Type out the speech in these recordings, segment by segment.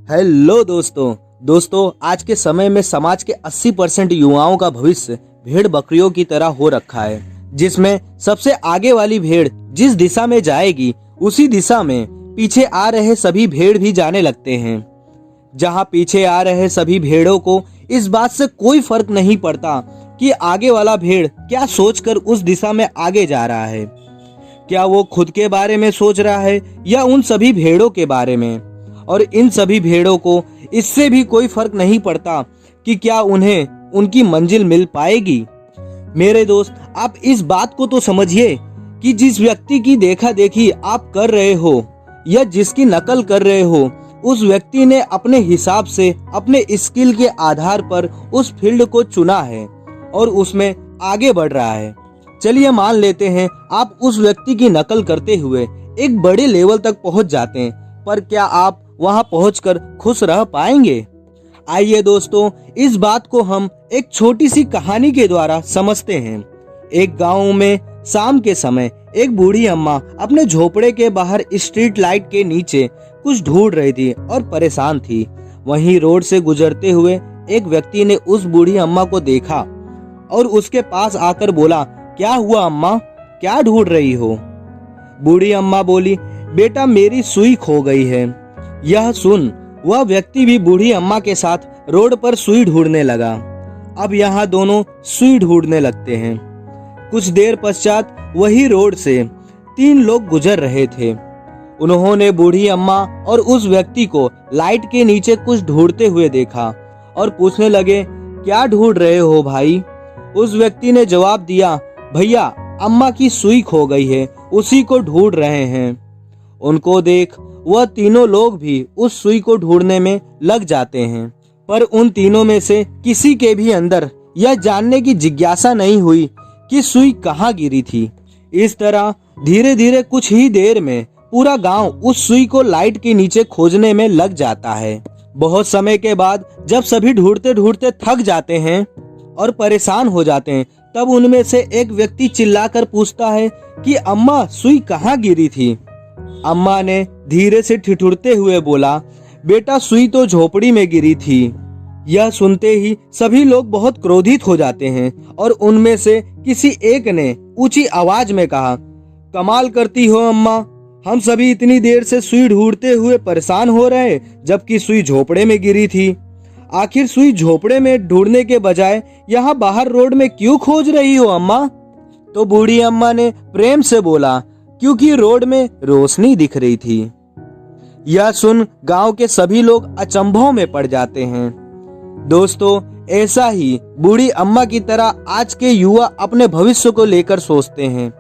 Hello दोस्तों आज के समय में समाज के 80% युवाओं का भविष्य भेड़ बकरियों की तरह हो रखा है, जिसमें सबसे आगे वाली भेड़ जिस दिशा में जाएगी उसी दिशा में पीछे आ रहे सभी भेड़ भी जाने लगते हैं। जहां पीछे आ रहे सभी भेड़ों को इस बात से कोई फर्क नहीं पड़ता कि आगे वाला भेड़ क्या सोचकर उस दिशा में आगे जा रहा है। क्या वो खुद के बारे में सोच रहा है या उन सभी भेड़ों के बारे में। और इन सभी भेड़ों को इससे भी कोई फर्क नहीं पड़ता कि क्या उन्हें उनकी मंजिल मिल पाएगी। मेरे दोस्त, आप इस बात को तो समझिए कि जिस व्यक्ति की देखा देखी आप कर रहे हो या जिसकी नकल कर रहे हो, उस व्यक्ति ने अपने हिसाब से अपने स्किल के आधार पर उस फील्ड को चुना है और उसमें आगे बढ़ रहा है। चलिए मान लेते हैं आप उस व्यक्ति की नकल करते हुए एक बड़े लेवल तक पहुंच जाते हैं, पर क्या आप वहां पहुंचकर खुश रह पाएंगे? आइए दोस्तों, इस बात को हम एक छोटी सी कहानी के द्वारा समझते हैं। एक गांव में शाम के समय एक बूढ़ी अम्मा अपने झोपड़े के बाहर स्ट्रीट लाइट के नीचे कुछ ढूंढ रही थी और परेशान थी। वहीं रोड से गुजरते हुए एक व्यक्ति ने उस बूढ़ी अम्मा को देखा और उसके पास आकर बोला, क्या हुआ अम्मा, क्या ढूंढ रही हो? बूढ़ी अम्मा बोली, बेटा मेरी सुई खो गई है। यह सुन वह व्यक्ति भी बूढ़ी अम्मा के साथ रोड पर सुई ढूंढने लगा। अब यहाँ दोनों सुई ढूंढने लगते हैं। कुछ देर पश्चात वही रोड से 3 लोग गुजर रहे थे। उन्होंने बूढ़ी अम्मा और उस व्यक्ति को लाइट के नीचे कुछ ढूंढते हुए देखा और पूछने लगे, क्या ढूंढ रहे हो भाई? उस व्यक्ति ने जवाब दिया, भैया अम्मा की सुई खो गई है, उसी को ढूंढ रहे हैं। उनको देख वह तीनों लोग भी उस सुई को ढूंढने में लग जाते हैं, पर उन तीनों में से किसी के भी अंदर यह जानने की जिज्ञासा नहीं हुई कि सुई कहाँ गिरी थी। इस तरह धीरे धीरे कुछ ही देर में पूरा गांव उस सुई को लाइट के नीचे खोजने में लग जाता है। बहुत समय के बाद जब सभी ढूंढते ढूंढते थक जाते हैं और परेशान हो जाते हैं, तब उनमें से एक व्यक्ति चिल्लाकर पूछता है कि अम्मा सुई कहाँ गिरी थी? अम्मा ने धीरे से ठिठुरते हुए बोला, बेटा सुई तो झोपड़ी में गिरी थी। यह सुनते ही सभी लोग बहुत क्रोधित हो जाते हैं और उनमें से किसी एक ने ऊंची आवाज में कहा, कमाल करती हो अम्मा, हम सभी इतनी देर से सुई ढूंढते हुए परेशान हो रहे जबकि सुई झोपड़े में गिरी थी। आखिर सुई झोपड़े में ढूंढने के बजाय यहाँ बाहर रोड में क्यों खोज रही हो अम्मा? तो बूढ़ी अम्मा ने प्रेम से बोला, क्योंकि रोड में रोशनी दिख रही थी। यह सुन गांव के सभी लोग अचंभों में पड़ जाते हैं। दोस्तों, ऐसा ही बूढ़ी अम्मा की तरह आज के युवा अपने भविष्य को लेकर सोचते हैं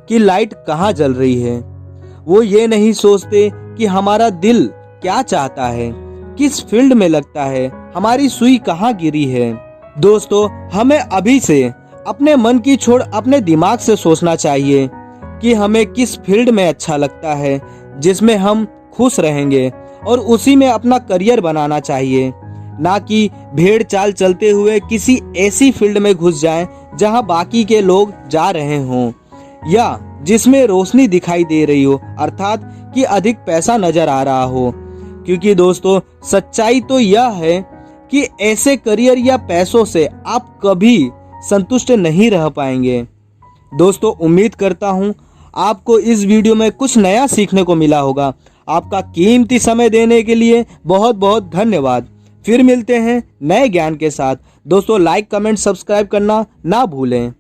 कि लाइट कहाँ जल रही है। वो ये नहीं सोचते कि हमारा दिल क्या चाहता है, किस फील्ड में लगता है, हमारी सुई कहाँ गिरी है। दोस्तों, हमें अभी से अपने मन की छोड़ अपने दिमाग से सोचना चाहिए कि हमें किस फील्ड में अच्छा लगता है, जिसमें हम खुश रहेंगे, और उसी में अपना करियर बनाना चाहिए, ना कि भेड़ चाल चलते हुए किसी ऐसी फील्ड में घुस जाएं जहां बाकी के लोग जा रहे हों या जिसमें रोशनी दिखाई दे रही हो, अर्थात कि अधिक पैसा नजर आ रहा हो। क्योंकि दोस्तों, सच्चाई तो यह है कि ऐसे करियर या पैसों से आप कभी संतुष्ट नहीं रह पाएंगे। दोस्तों, उम्मीद करता हूं आपको इस वीडियो में कुछ नया सीखने को मिला होगा। आपका कीमती समय देने के लिए बहुत बहुत धन्यवाद। फिर मिलते हैं नए ज्ञान के साथ। दोस्तों, लाइक, कमेंट, सब्सक्राइब करना ना भूलें।